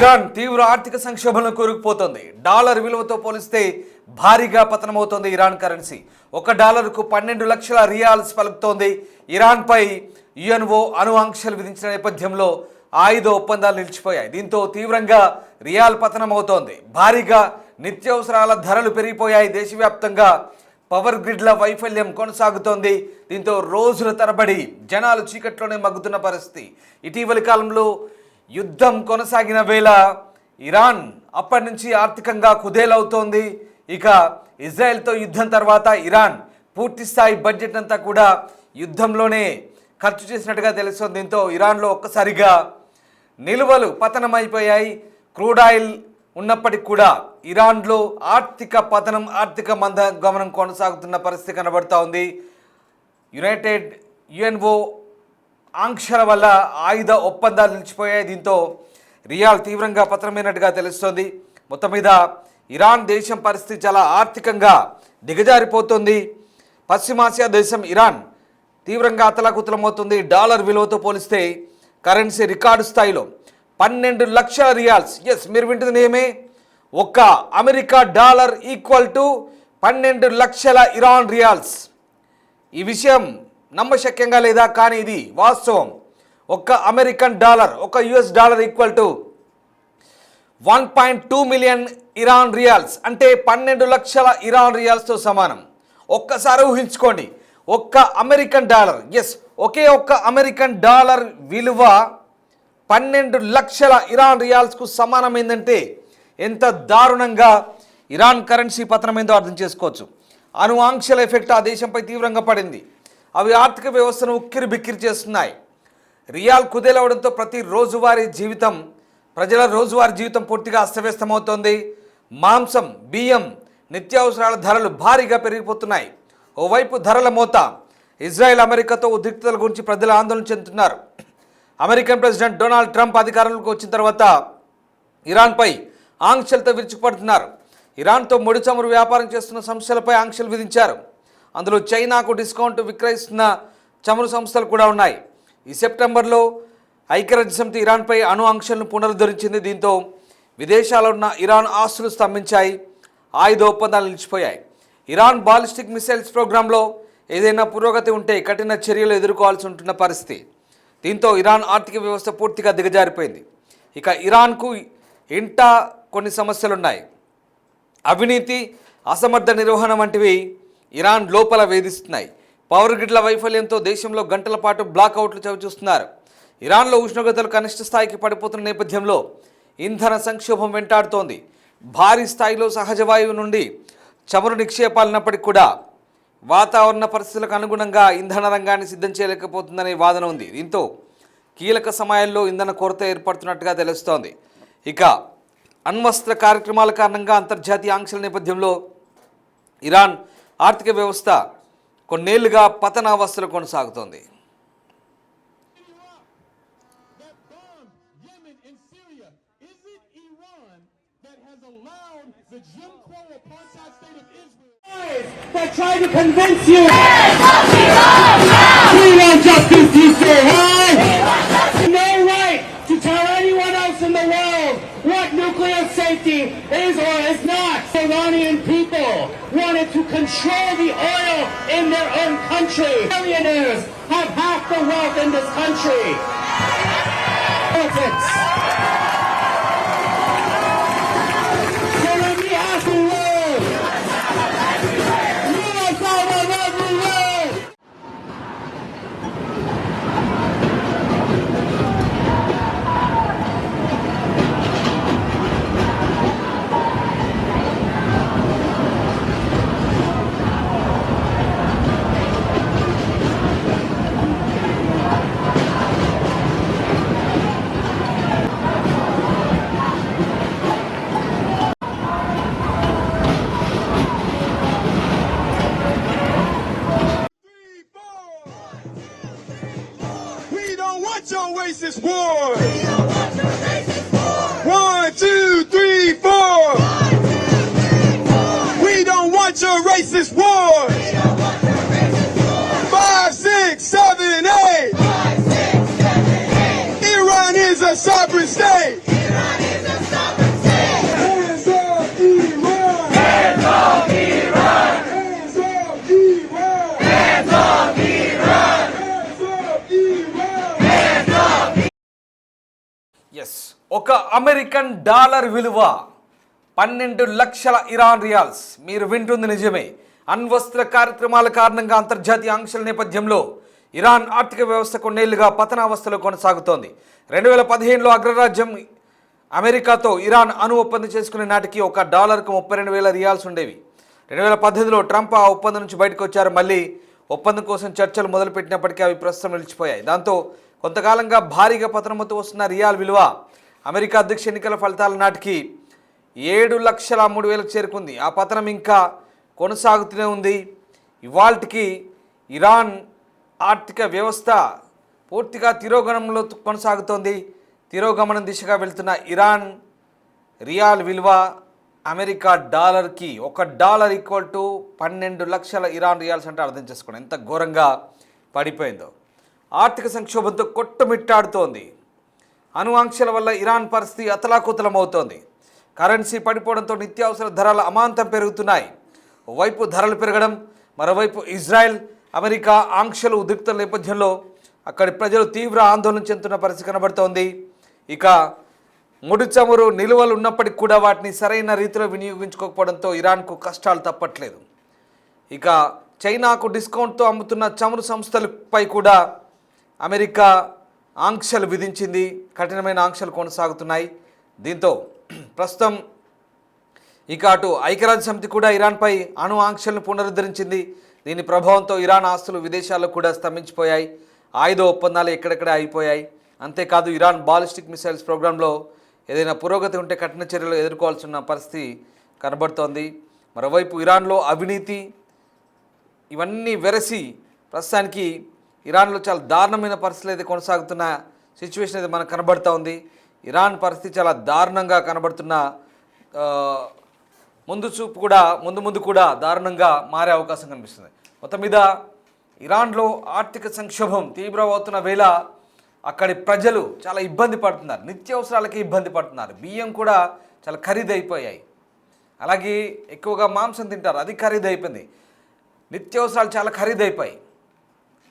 Iran తీవ్ర ఆర్థిక సంక్షోభంలో కూరుకుపోతోంది. డాలర్ విలువతో పోలిస్తే భారీగా పతనమవుతోంది ఇరాన్ కరెన్సీ. $1కు 12 లక్షల రియాల్స్ పలుకుతోంది. ఇరాన్పై యుఎన్ఓ అణు ఆంక్షలు విధించిన నేపథ్యంలో ఆయుధ ఒప్పందాలు నిలిచిపోయాయి. దీంతో తీవ్రంగా రియాల్ పతనమవుతోంది. భారీగా నిత్యావసరాల ధరలు పెరిగిపోయాయి. దేశవ్యాప్తంగా పవర్ గ్రిడ్ల వైఫల్యం కొనసాగుతోంది. దీంతో రోజుల తరబడి జనాలు చీకట్లోనే మగ్గుతున్న పరిస్థితి. ఇటీవలి కాలంలో యుద్ధం కొనసాగిన వేళ ఇరాన్ అప్పటి నుంచి ఆర్థికంగా కుదేలవుతోంది. ఇక ఇజ్రాయెల్తో యుద్ధం తర్వాత ఇరాన్ పూర్తిస్థాయి బడ్జెట్ అంతా కూడా యుద్ధంలోనే ఖర్చు చేసినట్టుగా తెలుస్తోంది. దీంతో ఇరాన్లో ఒక్కసారిగా నిల్వలు పతనమైపోయాయి. క్రూడ్ ఆయిల్ ఉన్నప్పటికీ కూడా ఇరాన్లో ఆర్థిక పతనం, ఆర్థిక మందగమనం కొనసాగుతున్న పరిస్థితి కనబడుతూ ఉంది. యుఎన్ఓ ఆంక్షల వల్ల ఆయుధ ఒప్పందాలు నిలిచిపోయాయి. దీంతో రియాల్ తీవ్రంగా పతనమైనట్టుగా తెలుస్తోంది. మొత్తం మీద ఇరాన్ దేశం పరిస్థితి చాలా ఆర్థికంగా దిగజారిపోతుంది. పశ్చిమాసియా దేశం ఇరాన్ తీవ్రంగా అతలాకుతలమవుతుంది. డాలర్ విలువతో పోలిస్తే కరెన్సీ రికార్డు స్థాయిలో 12 లక్షల రియాల్స్. ఎస్, మీరు వింటుంది ఏమే, ఒక్క అమెరికా డాలర్ ఈక్వల్ టు 12 లక్షల ఇరాన్ రియాల్స్. ఈ విషయం నమ్మశక్యంగా లేదా, కానీ ఇది వాస్తవం. ఒక్క అమెరికన్ డాలర్, ఒక US dollar equal to 1.2 million Iran riyals, అంటే 12 లక్షల ఇరాన్ రియాల్స్తో సమానం. ఒక్కసారి ఊహించుకోండి, ఒక్క అమెరికన్ డాలర్, ఎస్, ఒకే ఒక్క అమెరికన్ డాలర్ విలువ 12 లక్షల ఇరాన్ రియాల్స్కు సమానమైందంటే ఎంత దారుణంగా ఇరాన్ కరెన్సీ పతనమైందో అర్థం చేసుకోవచ్చు. అణు ఆంక్షల ఎఫెక్ట్ ఆ దేశంపై తీవ్రంగా పడింది. అవి ఆర్థిక వ్యవస్థను ఉక్కిరి బిక్కిరి చేస్తున్నాయి. రియాల్ కుదేలవడంతో ప్రజల రోజువారీ జీవితం పూర్తిగా అస్తవ్యస్తమవుతోంది. మాంసం, బియ్యం, నిత్యావసరాల ధరలు భారీగా పెరిగిపోతున్నాయి. ఓవైపు ధరల మోత. ఇజ్రాయెల్ అమెరికాతో ఉద్రిక్తతల గురించి ప్రజలు ఆందోళన చెందుతున్నారు. అమెరికన్ ప్రెసిడెంట్ డొనాల్డ్ ట్రంప్ అధికారంలోకి వచ్చిన తర్వాత ఇరాన్పై ఆంక్షలతో విరుచుకుపడుతున్నారు. ఇరాన్తో ముడి చమురు వ్యాపారం చేస్తున్న సంస్థలపై ఆంక్షలు విధించారు. అందులో చైనాకు డిస్కౌంట్ విక్రయిస్తున్న చమురు సంస్థలు కూడా ఉన్నాయి. ఈ సెప్టెంబర్లో ఐక్యరాజ్యసమితి ఇరాన్పై అణు ఆంక్షలను పునరుద్ధరించింది. దీంతో విదేశాల్లో ఉన్న ఇరాన్ ఆస్తులు స్తంభించాయి. ఆయుధ ఒప్పందాలు నిలిచిపోయాయి. ఇరాన్ బాలిస్టిక్ మిసైల్స్ ప్రోగ్రాంలో ఏదైనా పురోగతి ఉంటే కఠిన చర్యలు ఎదుర్కోవాల్సి ఉంటున్న పరిస్థితి. దీంతో ఇరాన్ ఆర్థిక వ్యవస్థ పూర్తిగా దిగజారిపోయింది. ఇక ఇరాన్కు ఇంటా కొన్ని సమస్యలున్నాయి. అవినీతి, అసమర్థ నిర్వహణ వంటివి ఇరాన్ లోపల వేధిస్తున్నాయి. పవర్ గ్రిడ్ల వైఫల్యంతో దేశంలో గంటల పాటు బ్లాక్అవుట్లు చవిచూస్తున్నారు. ఇరాన్లో ఉష్ణోగ్రతలు కనిష్ట స్థాయికి పడిపోతున్న నేపథ్యంలో ఇంధన సంక్షోభం వెంటాడుతోంది. భారీ స్థాయిలో సహజ వాయువు నుండి చమురు నిక్షేపాలున్నప్పటికీ కూడా వాతావరణ పరిస్థితులకు అనుగుణంగా ఇంధన రంగాన్ని సిద్ధం చేయలేకపోతుందనే వాదన ఉంది. దీంతో కీలక సమయాల్లో ఇంధన కొరత ఏర్పడుతున్నట్టుగా తెలుస్తోంది. ఇక అణ్వస్త్ర కార్యక్రమాల కారణంగా అంతర్జాతీయ ఆంక్షల నేపథ్యంలో ఇరాన్ ఆర్థిక వ్యవస్థ కొన్నేళ్లుగా పతనావస్థలో కొనసాగుతోంది. That try to convince you we want justice, you say, hey? No right to tell anyone else in the world what nuclear safety is or is not. The Iranian people wanted to control the oil in their own country. Billionaires have half the wealth in this country. Politics. Your racist war. 1, 2, 3, 4. We don't want your racist war. 5, 6, 7, 8. Iran is a sovereign state. ఒక American dollar విలువ 12 లక్షల Iran riyals. మీరు వింటుంది నిజమే. అణ్వస్త్ర కార్యక్రమాల కారణంగా అంతర్జాతీయ ఆంక్షల నేపథ్యంలో ఇరాన్ ఆర్థిక వ్యవస్థ కొన్నేళ్లుగా పతనావస్థలో కొనసాగుతోంది. 2015లో అగ్రరాజ్యం అమెరికాతో ఇరాన్ అణు ఒప్పందం చేసుకునే నాటికి ఒక డాలర్కు 32,000 రియాల్స్ ఉండేవి. 2018లో ట్రంప్ ఆ ఒప్పందం నుంచి బయటకు వచ్చారు. మళ్ళీ ఒప్పందం కోసం చర్చలు మొదలుపెట్టినప్పటికీ అవి ప్రస్తుతం నిలిచిపోయాయి. దాంతో కొంతకాలంగా భారీగా పతనమవుతూ వస్తున్న రియాల్ విలువ అమెరికా అధ్యక్ష ఎన్నికల ఫలితాల నాటికి 7,03,000కు చేరుకుంది. ఆ పతనం ఇంకా కొనసాగుతూనే ఉంది. ఇవాల్టికి ఇరాన్ ఆర్థిక వ్యవస్థ పూర్తిగా తిరోగమనంలో కొనసాగుతోంది. తిరోగమనం దిశగా వెళ్తున్న ఇరాన్ రియాల్ విలువ అమెరికా డాలర్కి $1 = 12 లక్షల ఇరాన్ రియాల్స్ అంటే అర్థం చేసుకోండి ఎంత ఘోరంగా పడిపోయిందో. ఆర్థిక సంక్షోభంతో కొట్టుమిట్టాడుతోంది. అణు ఆంక్షల వల్ల ఇరాన్ పరిస్థితి అతలాకుతలమవుతోంది. కరెన్సీ పడిపోవడంతో నిత్యావసర ధరల అమాంతం పెరుగుతున్నాయి. ఓవైపు ధరలు పెరగడం, మరోవైపు ఇజ్రాయెల్ అమెరికా ఆంక్షలు ఉద్రిక్త నేపథ్యంలో అక్కడి ప్రజలు తీవ్ర ఆందోళన చెందుతున్న పరిస్థితి కనబడుతోంది. ఇక ముడి చమురు నిల్వలు ఉన్నప్పటికీ కూడా వాటిని సరైన రీతిలో వినియోగించుకోకపోవడంతో ఇరాన్కు కష్టాలు తప్పట్లేదు. ఇక చైనాకు డిస్కౌంట్తో అమ్ముతున్న చమురు సంస్థలపై కూడా అమెరికా ఆంక్షలు విధించింది. కఠినమైన ఆంక్షలు కొనసాగుతున్నాయి. దీంతో ప్రస్తుతం ఇక అటు ఐక్యరాజ్య సమితి కూడా ఇరాన్పై అణు ఆంక్షలను పునరుద్ధరించింది. దీని ప్రభావంతో ఇరాన్ ఆస్తులు విదేశాల్లో కూడా స్తంభించిపోయాయి. ఆయుధ ఒప్పందాలు ఎక్కడెక్కడ అయిపోయాయి. అంతేకాదు ఇరాన్ బాలిస్టిక్ మిసైల్స్ ప్రోగ్రాంలో ఏదైనా పురోగతి ఉంటే కఠిన చర్యలు ఎదుర్కోవాల్సిన పరిస్థితి కనబడుతోంది. మరోవైపు ఇరాన్లో అవినీతి ఇవన్నీ వెరసి ప్రస్తుతానికి ఇరాన్లో చాలా దారుణమైన పరిస్థితులు అయితే కొనసాగుతున్న సిచ్యువేషన్ అయితే మనకు కనబడుతూ ఉంది. ఇరాన్ పరిస్థితి చాలా దారుణంగా కనబడుతున్న ముందు కూడా దారుణంగా మారే అవకాశం కనిపిస్తుంది. మొత్తం మీద ఇరాన్లో ఆర్థిక సంక్షోభం తీవ్రమవుతున్న వేళ అక్కడి ప్రజలు చాలా ఇబ్బంది పడుతున్నారు. నిత్యావసరాలకి ఇబ్బంది పడుతున్నారు. బియ్యం కూడా చాలా ఖరీదైపోయాయి. అలాగే ఎక్కువగా మాంసం తింటారు, అది ఖరీదైపోయింది. నిత్యావసరాలు చాలా ఖరీదైపోయాయి.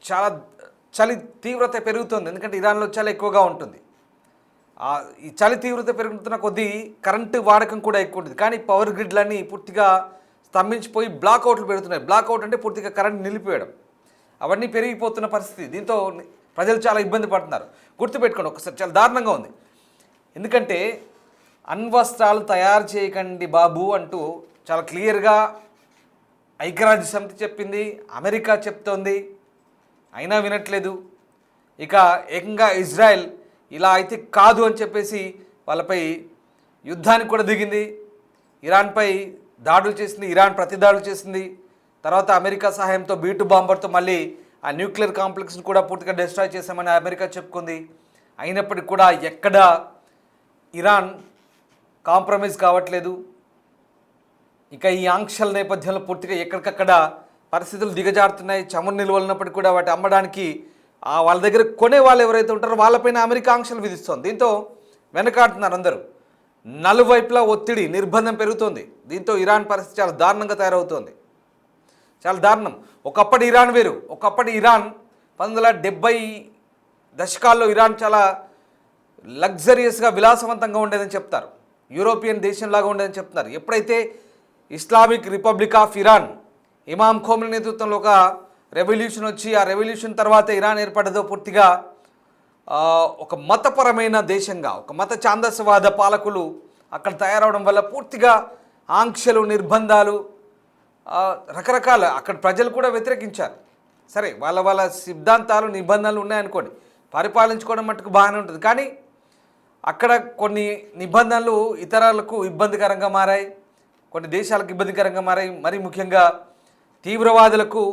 చాలా చలి తీవ్రత పెరుగుతుంది. ఎందుకంటే ఇరాన్లో చలి ఎక్కువగా ఉంటుంది. ఈ చలి తీవ్రత పెరుగుతున్న కొద్దీ కరెంటు వాడకం కూడా ఎక్కువ ఉంటుంది. కానీ పవర్ గ్రిడ్లన్నీ పూర్తిగా స్తంభించిపోయి బ్లాక్అవుట్లు పెడుతున్నాయి. బ్లాక్అవుట్ అంటే పూర్తిగా కరెంట్ నిలిపివేయడం. అవన్నీ పెరిగిపోతున్న పరిస్థితి. దీంతో ప్రజలు చాలా ఇబ్బంది పడుతున్నారు. గుర్తుపెట్టుకోండి ఒకసారి, చాలా దారుణంగా ఉంది. ఎందుకంటే అణ్వస్త్రాలు తయారు చేయకండి బాబు అంటూ చాలా క్లియర్గా ఐక్యరాజ్య సమితి చెప్పింది, అమెరికా చెప్తోంది. అయినా వినట్లేదు. ఇక ఏకంగా ఇజ్రాయెల్ ఇలా అయితే కాదు అని చెప్పేసి వాళ్ళపై యుద్ధానికి కూడా దిగింది. ఇరాన్పై దాడులు చేసింది. ఇరాన్ ప్రతిదాడులు చేసింది. తర్వాత అమెరికా సహాయంతో B-2 బాంబర్తో మళ్ళీ ఆ న్యూక్లియర్ కాంప్లెక్స్ని కూడా పూర్తిగా డిస్ట్రాయ్ చేశామని అమెరికా చెప్పుకుంది. అయినప్పటికీ కూడా ఎక్కడ ఇరాన్ కాంప్రమైజ్ కావట్లేదు. ఇక ఈ ఆంక్షల నేపథ్యంలో పూర్తిగా ఎక్కడికక్కడ పరిస్థితులు దిగజారుతున్నాయి. చమురు నిల్వలు ఉన్నప్పటికీ కూడా వాటి అమ్మడానికి వాళ్ళ దగ్గర కొనే వాళ్ళు ఎవరైతే ఉంటారో వాళ్ళపైన అమెరికా ఆంక్షలు విధిస్తోంది. దీంతో వెనకాడుతున్నారు అందరూ. నలువైపులా ఒత్తిడి, నిర్బంధం పెరుగుతోంది. దీంతో ఇరాన్ పరిస్థితి చాలా దారుణంగా తయారవుతోంది. చాలా దారుణం. ఒకప్పటి ఇరాన్ వేరు. ఒకప్పటి ఇరాన్ 1970 దశకాల్లో ఇరాన్ చాలా లగ్జరియస్గా విలాసవంతంగా ఉండేదని చెప్తారు. యూరోపియన్ దేశంలాగా ఉండేదని చెప్తున్నారు. ఎప్పుడైతే ఇస్లామిక్ రిపబ్లిక్ ఆఫ్ ఇరాన్ ఇమామ్ ఖోమెనీ నేతృత్వంలో ఒక రెవల్యూషన్ వచ్చి ఆ రెవల్యూషన్ తర్వాత ఇరాన్ ఏర్పడదో పూర్తిగా ఒక మతపరమైన దేశంగా, ఒక మత ఛాందసవాద పాలకులు అక్కడ తయారవడం వల్ల పూర్తిగా ఆంక్షలు, నిర్బంధాలు, రకరకాల అక్కడ ప్రజలు కూడా వ్యతిరేకించారు. సరే, వాళ్ళ సిద్ధాంతాలు, నిబంధనలు ఉన్నాయనుకోండి, పరిపాలించుకోవడం మట్టుకు బాగానే ఉంటుంది. కానీ అక్కడ కొన్ని నిబంధనలు ఇతరులకు ఇబ్బందికరంగా మారాయి, కొన్ని దేశాలకు ఇబ్బందికరంగా మారాయి. మరి ముఖ్యంగా తీవ్రవాదులకు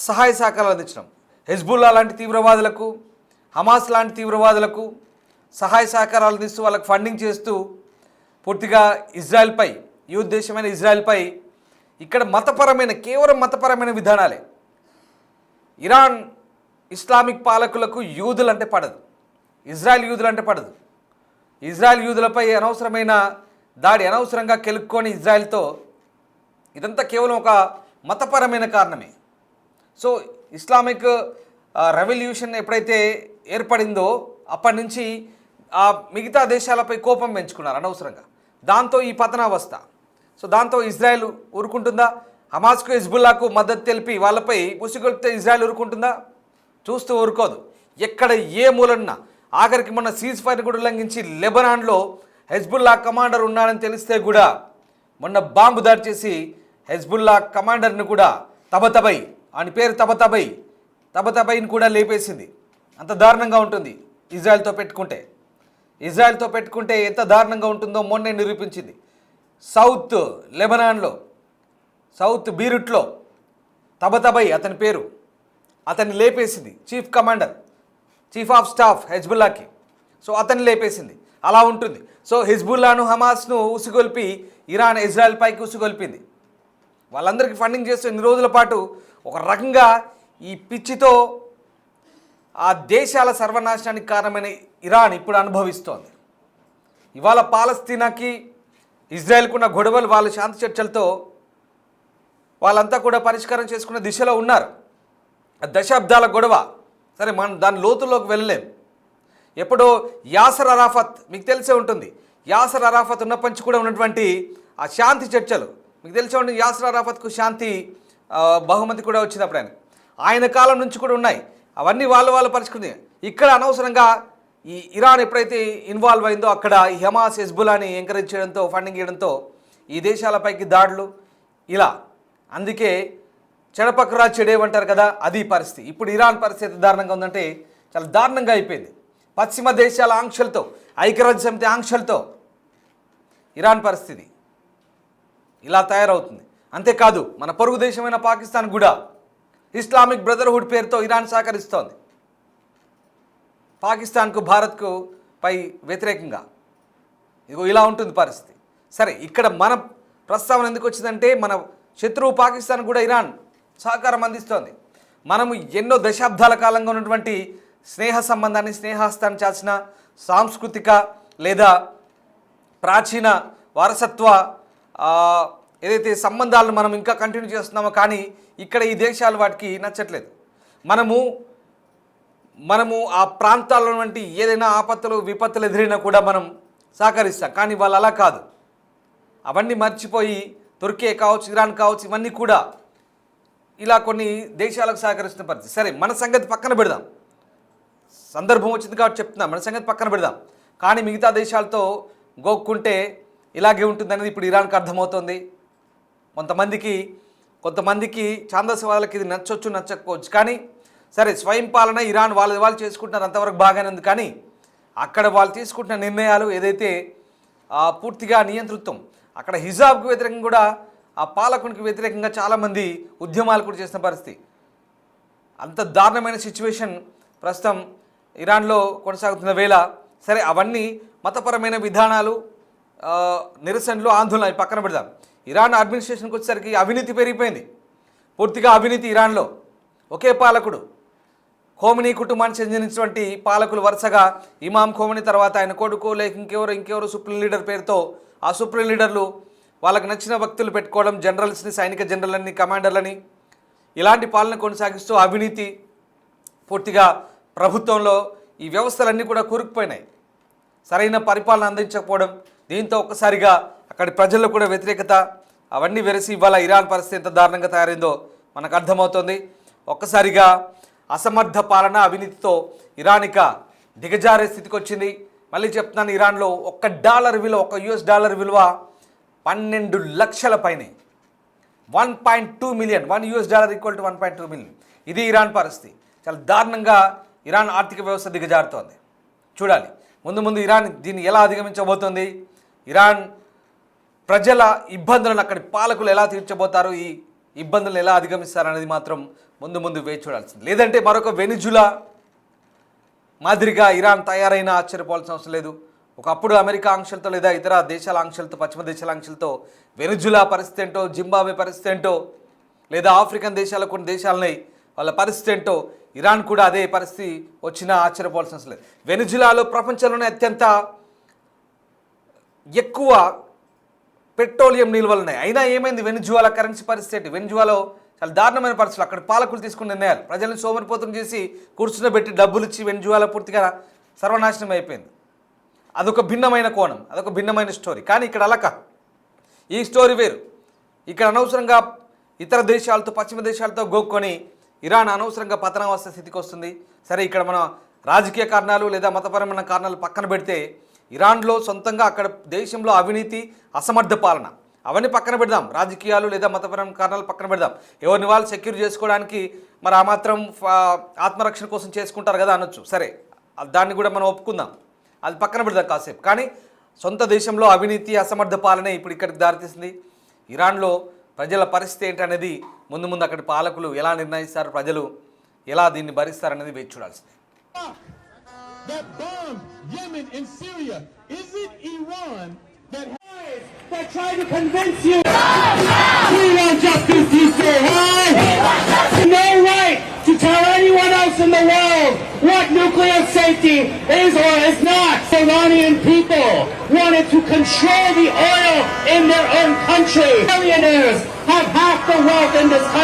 సహాయ సహకారాలు అందించడం, హెజ్బుల్లా లాంటి తీవ్రవాదులకు, హమాస్ లాంటి తీవ్రవాదులకు సహాయ సహకారాలు అందిస్తూ వాళ్ళకు ఫండింగ్ చేస్తూ పూర్తిగా ఇజ్రాయెల్పై, ఈ ఉద్దేశమైన ఇజ్రాయెల్పై ఇక్కడ మతపరమైన, కేవలం మతపరమైన విధానాలే. ఇరాన్ ఇస్లామిక్ పాలకులకు యూదులు అంటే పడదు, ఇజ్రాయెల్ యూదులు అంటే పడదు. ఇజ్రాయెల్ యూదులపై అనవసరమైన దాడి, అనవసరంగా కెలుక్కొని ఇజ్రాయెల్తో, ఇదంతా కేవలం ఒక మతపరమైన కారణమే. సో ఇస్లామిక్ రెవల్యూషన్ ఎప్పుడైతే ఏర్పడిందో అప్పటి నుంచి ఆ మిగతా దేశాలపై కోపం పెంచుకున్నారు అనవసరంగా. దాంతో ఈ పతనావస్థ. సో దాంతో ఇజ్రాయెల్ ఊరుకుంటుందా? హమాస్కు హిజ్బుల్లాకు మద్దతు తెలిపి వాళ్ళపై ముసుగొల్పితే ఇజ్రాయెల్ ఊరుకుంటుందా? చూస్తూ ఊరుకోదు. ఎక్కడ ఏ మూలన్నా, ఆఖరికి మొన్న సీజ్ ఫైర్ కూడా ఉల్లంఘించి లెబనాన్లో హెజ్బుల్లా కమాండర్ ఉన్నాడని తెలిస్తే కూడా మొన్న బాంబు దాడి చేసి హెజ్బుల్లా కమాండర్ని కూడా తబతబై, అని పేరు తబతబైని కూడా లేపేసింది. అంత దారుణంగా ఉంటుంది ఇజ్రాయెల్తో పెట్టుకుంటే ఎంత దారుణంగా ఉంటుందో మొన్నే నిరూపించింది. సౌత్ లెబనాన్లో, సౌత్ బీరుట్లో తబతబై అతని పేరు, అతన్ని లేపేసింది chief commander, chief of staff హెజ్బుల్లాకి. సో అతన్ని లేపేసింది. అలా ఉంటుంది. సో హిజ్బుల్లాను, హమాస్ను ఉసిగొల్పి ఇరాన్ ఇజ్రాయెల్ పైకి ఉసిగొల్పింది. వాళ్ళందరికీ ఫండింగ్ చేస్తూ ఇన్ని రోజుల పాటు ఒక రకంగా ఈ పిచ్చితో ఆ దేశాల సర్వనాశనానికి కారణమైన ఇరాన్ ఇప్పుడు అనుభవిస్తోంది. ఇవాళ పాలస్తీనాకి ఇజ్రాయెల్కున్న గొడవలు వాళ్ళు శాంతి చర్చలతో వాళ్ళంతా కూడా పరిష్కారం చేసుకునే దిశలో ఉన్నారు. దశాబ్దాల గొడవ. సరే, మనం దాని లోతుల్లోకి వెళ్ళలేం. ఎప్పుడో యాసర్ అరాఫత్, మీకు తెలిసే ఉంటుంది, యాసర్ అరాఫత్ ఉన్నప్పటి నుంచి కూడా ఉన్నటువంటి ఆ శాంతి చర్చలు మీకు తెలిసే ఉంటుంది. యాసర్ అరాఫత్కు శాంతి బహుమతి కూడా వచ్చింది అప్పుడు. ఆయన కాలం నుంచి కూడా ఉన్నాయి. అవన్నీ వాళ్ళు పరిష్కరింది. ఇక్కడ అనవసరంగా ఈ ఇరాన్ ఎప్పుడైతే ఇన్వాల్వ్ అయిందో అక్కడ ఈ హమాస్, హెజ్బుల్లాని ఎంకరేజ్ చేయడంతో, ఫండింగ్ చేయడంతో ఈ దేశాలపైకి దాడులు ఇలా. అందుకే చెడపక్కరా చెడేవంటారు కదా, అది పరిస్థితి. ఇప్పుడు ఇరాన్ పరిస్థితి దారుణంగా ఉందంటే చాలా దారుణంగా అయిపోయింది. పశ్చిమ దేశాల ఆంక్షలతో, ఐక్యరాజ్య సమితి ఆంక్షలతో ఇరాన్ పరిస్థితి ఇలా తయారవుతుంది. అంతేకాదు మన పొరుగు దేశమైన పాకిస్తాన్ కూడా ఇస్లామిక్ బ్రదర్హుడ్ పేరుతో ఇరాన్ సహకరిస్తోంది పాకిస్తాన్కు, భారత్కు పై వ్యతిరేకంగా. ఇదిగో ఇలా ఉంటుంది పరిస్థితి. సరే, ఇక్కడ మన ప్రస్తావన ఎందుకు వచ్చిందంటే మన శత్రువు పాకిస్తాన్ కూడా ఇరాన్ సహకారం అందిస్తోంది. మనము ఎన్నో దశాబ్దాల కాలంగా ఉన్నటువంటి స్నేహ సంబంధాన్ని, స్నేహాస్తాన్ని చాచిన సాంస్కృతిక లేదా ప్రాచీన వారసత్వ ఏదైతే సంబంధాలను మనం ఇంకా కంటిన్యూ చేస్తున్నామో, కానీ ఇక్కడ ఈ దేశాలు వాటికి నచ్చట్లేదు. మనము ఆ ప్రాంతాల్లో వంటి ఏదైనా ఆపత్తులు, విపత్తులు ఎదురైనా కూడా మనం సహకరిస్తాం. కానీ వాళ్ళు అలా కాదు. అవన్నీ మర్చిపోయి తుర్కీ కావచ్చు, ఇరాన్ కావచ్చు, ఇవన్నీ కూడా ఇలా కొన్ని దేశాలకు సహకరిస్తున్న పరిస్థితి. సరే, మన సంగతి పక్కన పెడదాం. సందర్భం వచ్చింది కాబట్టి చెప్తున్నాం, మన సంగతి పక్కన పెడదాం. కానీ మిగతా దేశాలతో గోక్కుంటే ఇలాగే ఉంటుందనేది ఇప్పుడు ఇరాన్కి అర్థమవుతుంది. కొంతమందికి ఛాందసవాదులకి ఇది నచ్చొచ్చు, నచ్చకపోవచ్చు. కానీ సరే, స్వయం పాలన ఇరాన్ వాళ్ళు చేసుకుంటున్నారు, అంతవరకు బాగానే ఉంది. కానీ అక్కడ వాళ్ళు తీసుకుంటున్న నిర్ణయాలు ఏదైతే పూర్తిగా నియంతృత్వం, అక్కడ హిజాబ్కు వ్యతిరేకంగా కూడా ఆ పాలకునికి వ్యతిరేకంగా చాలామంది ఉద్యమాలు కూడా చేసిన పరిస్థితి. అంత దారుణమైన సిచ్యువేషన్ ప్రస్తుతం ఇరాన్లో కొనసాగుతున్న వేళ సరే, అవన్నీ మతపరమైన విధానాలు, నిరసనలు, ఆందోళన పక్కన పెడదాం. ఇరాన్ అడ్మినిస్ట్రేషన్కి వచ్చేసరికి అవినీతి పెరిగిపోయింది. పూర్తిగా అవినీతి ఇరాన్లో. ఒకే పాలకుడు, ఖోమినీ కుటుంబానికి చెందినటువంటి పాలకులు వరుసగా ఇమాం ఖోమినీ తర్వాత ఆయన కొడుకు లేక ఇంకెవరు సుప్రీం లీడర్ పేరుతో ఆ సుప్రీం లీడర్లు వాళ్ళకి నచ్చిన వ్యక్తులు పెట్టుకోవడం, జనరల్స్ని, సైనిక జనరల్ని, కమాండర్లని, ఇలాంటి పాలన కొనసాగిస్తూ అవినీతి పూర్తిగా ప్రభుత్వంలో ఈ వ్యవస్థలన్నీ కూడా కూరుకుపోయినాయి. సరైన పరిపాలన అందించకపోవడం, దీంతో ఒక్కసారిగా అక్కడి ప్రజల్లో కూడా వ్యతిరేకత, అవన్నీ వెరసి ఇవాళ ఇరాన్ పరిస్థితి ఎంత దారుణంగా తయారైందో మనకు అర్థమవుతుంది. ఒక్కసారిగా అసమర్థ పాలన, అవినీతితో ఇరాన్ ఇక దిగజారే స్థితికి వచ్చింది. మళ్ళీ చెప్తున్నాను, ఇరాన్లో $1 US డాలర్ విలువ 12 లక్షల పైనే. 1.2 మిలియన్, $1 = 1.2 మిలియన్. ఇది ఇరాన్ పరిస్థితి. చాలా దారుణంగా ఇరాన్ ఆర్థిక వ్యవస్థ దిగజారుతోంది. చూడాలి ముందు ఇరాన్ దీన్ని ఎలా అధిగమించబోతోంది, ఇరాన్ ప్రజల ఇబ్బందులను అక్కడి పాలకులు ఎలా తీర్చబోతారు, ఈ ఇబ్బందులను ఎలా అధిగమిస్తారు అనేది మాత్రం ముందు వేచి చూడాల్సింది. లేదంటే మరొక వెనిజులా మాదిరిగా ఇరాన్ తయారైనా ఆశ్చర్యపోవాల్సిన అవసరం లేదు. ఒకప్పుడు అమెరికా ఆంక్షలతో లేదా ఇతర దేశాల ఆంక్షలతో, పశ్చిమ దేశాల ఆంక్షలతో వెనిజులా పరిస్థితి ఏంటో, జింబాబ్వే పరిస్థితి ఏంటో, లేదా ఆఫ్రికన్ దేశాల కొన్ని దేశాలని వాళ్ళ పరిస్థితి ఏంటో, ఇరాన్ కూడా అదే పరిస్థితి వచ్చినా ఆశ్చర్యపోవాల్సిన అవసరం లేదు. వెనిజులాలో ప్రపంచంలోనే అత్యంత ఎక్కువ పెట్రోలియం నిల్వలు ఉన్నాయి. అయినా ఏమైంది వెనిజులా కరెన్సీ పరిస్థితి ఏంటి? వెనిజులాలో చాలా దారుణమైన పరిస్థితులు. అక్కడ పాలకులు తీసుకున్న నిర్ణయాలు ప్రజల్ని సోమరిపోతం చేసి కూర్చున్నబెట్టి డబ్బులు ఇచ్చి వెనిజులా పూర్తిగా సర్వనాశనం అయిపోయింది. అదొక భిన్నమైన కోణం, అదొక భిన్నమైన స్టోరీ. కానీ ఇక్కడ అలా కాదు, ఈ స్టోరీ వేరు. ఇక్కడ అనవసరంగా ఇతర దేశాలతో, పశ్చిమ దేశాలతో గోక్కొని ఇరాన్ అనవసరంగా పతనావస్థ స్థితికి వస్తుంది. సరే, ఇక్కడ మన రాజకీయ కారణాలు లేదా మతపరమైన కారణాలు పక్కన పెడితే, ఇరాన్లో సొంతంగా అక్కడ దేశంలో అవినీతి, అసమర్థ పాలన, అవన్నీ పక్కన పెడదాం. రాజకీయాలు లేదా మతపరమైన కారణాలు పక్కన పెడదాం. ఎవరిని వాళ్ళు సెక్యూర్ చేసుకోవడానికి మరి ఆ మాత్రం ఆత్మరక్షణ కోసం చేసుకుంటారు కదా అనొచ్చు. సరే, దాన్ని కూడా మనం ఒప్పుకుందాం, అది పక్కన పెడదాం కాసేపు. కానీ సొంత దేశంలో అవినీతి, అసమర్థ పాలనే ఇప్పుడు ఇక్కడికి దారితీసింది. ఇరాన్లో ప్రజల పరిస్థితి ఏంటనేది ముందు ముందు అక్కడి పాలకులు ఎలా నిర్ణయిస్తారు, ప్రజలు ఎలా దీన్ని భరిస్తారనేది వేచి చూడాల్సింది. That bombed Yemen and Syria. Is it Iran that tried to convince you? We want justice, you say, huh? No right to tell anyone else in the world what nuclear safety is or is not. The Iranian people wanted to control the oil in their own country. Billionaires have half the wealth in this country.